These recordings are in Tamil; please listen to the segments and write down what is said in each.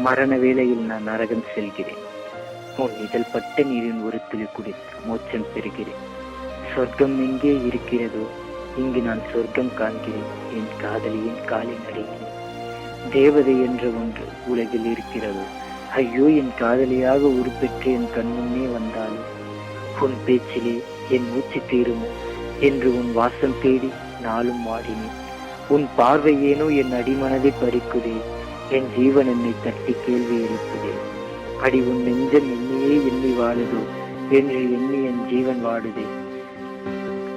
மரண வேளையில் நான் நரகம் செல்கிறேன். உன் இதழ் பட்ட நீரின் ஒரு துளி குடித்து மோட்சம் பெறுகிறேன். சொர்க்கம் எங்கே இருக்கிறதோ இங்கு நான் சொர்க்கம் காண்கிறேன். என் காதலியின் காலின் அடைகிறேன். தேவதை என்ற ஒன்று உலகில் இருக்கிறதோ, ஐயோ என் காதலியாக உருப்பெற்று என் கண்முன்னே வந்தாலும் உன் பேச்சிலே என் மூச்சு தீருமோ என்று உன் வாசம் தேடி நாளும் வாடினேன். உன் பார்வை ஏனோ என் அடிமனதை பறிக்குதே, என் ஜீவன் என்னை தட்டி கேள்வி எழுப்புதே. அடி உன் நெஞ்சம் என்னையே எண்ணி வாழுதோ என்று எண்ணி என் ஜீவன் வாடுதே.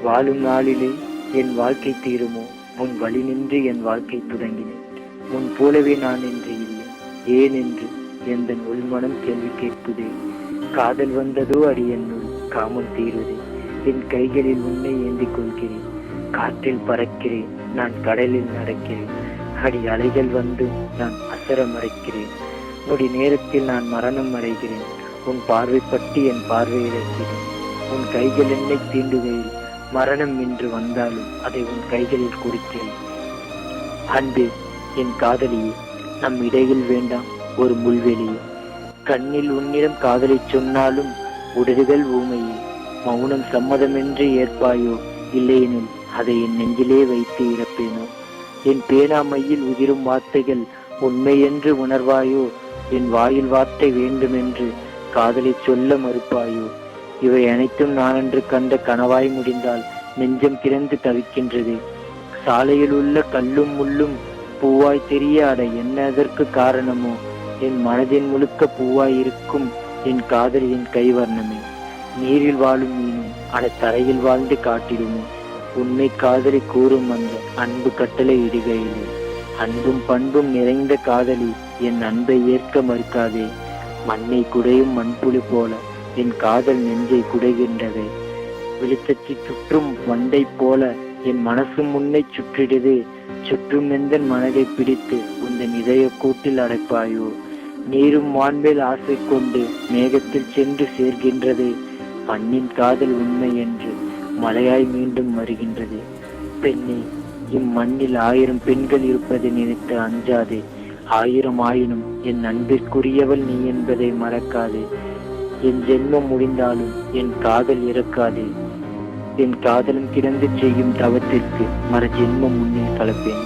வாழும் நாளிலே என் வாழ்க்கை தீருமோ, உன் வழி நின்று என் வாழ்க்கை தொடங்கினேன். உன் போலவே நான் என்று இல்லை, ஏன் என்று எந்த உள்மனம் கேள்வி கேட்குதே. காதல் வந்ததோ அடி என்னுள் காமம் தீருதே. என் கைகளில் உன்னை ஏந்திக் கொள்கிறேன். காற்றில் பறக்கிறேன், நான் கடலில் நடக்கிறேன். அடி அலைகள் வந்து நான் அசர மறைக்கிறேன். நொடி நேரத்தில் நான் மரணம் அடைகிறேன். உன் பார்வை பற்றி என் பார்வை இழக்கிறேன். உன் கைகள் என்னை தீண்டுகையில் மரணம் என்று வந்தாலும் அதை உன் கைகளில் கொடுக்கிறேன். அன்பே என் காதலியே, நம் இடையில் வேண்டாம் ஒரு முள்வெளியே. கண்ணில் உன்னிடம் காதலை சொன்னாலும் உடல்கள் ஊமையே. மௌனம் சம்மதமென்று ஏற்பாயோ, இல்லையெனில் அதை என் நெஞ்சிலே வைத்து இறப்பேனோ. என் பேனாமையில் உதிரும் வார்த்தைகள் உண்மை என்று உணர்வாயோ, என் வாயில் வார்த்தை வேண்டுமென்று காதலை சொல்ல மறுப்பாயோ. இவை அனைத்தும் நான் என்று கண்ட கனவாய் முடிந்தால் நெஞ்சம் திறந்து தவிக்கின்றது. சாலையில் உள்ள கல்லும் முள்ளும் பூவாய் தெரிய அட என்ன அதற்கு காரணமோ, என் மனதின் முழுக்க பூவாய் இருக்கும் என் காதலியின் கைவர்ணமே. நீரில் வாழும் மீனும் அட தரையில் வாழ்ந்து காட்டிடுமோ, உண்மை காதலி கூறும் அந்த அன்பு கட்டளை இடுகையிலே. அன்பும் பண்பும் நிறைந்த காதலி என் அன்பை ஏற்க மறுக்காதே. மண்ணை குடையும் மண்புழு போல என் காதல் நெஞ்சை குடைகின்றதே. வெளிச்சத்தை சுற்றும் வண்டை போல என் மனசும் முன்னை சுற்றிடுது. சுற்றும் எந்த மனதை பிடித்து உந்தன் இதய கூட்டில் அடைப்பாயோ. நீரும் வான்மேல் ஆசை கொண்டு மேகத்தில் சென்று சேர்கின்றது. மண்ணின் காதல் உண்மை என்று மலையாய் மீண்டும் வருகின்றது. பெண்ணே, இம்மண்ணில் 1000 பெண்கள் இருப்பதை நினைத்து அஞ்சாதே. 1000 ஆயினும் என் அன்பிற்குரியவள் நீ என்பதை மறக்காதே. என் ஜென்மம் முடிந்தாலும் என் காதல் இறக்காதே. என் காதலும் கிடந்து செய்யும் தவத்திற்கு மறு ஜென்மம் முன்னே கலப்பேன்.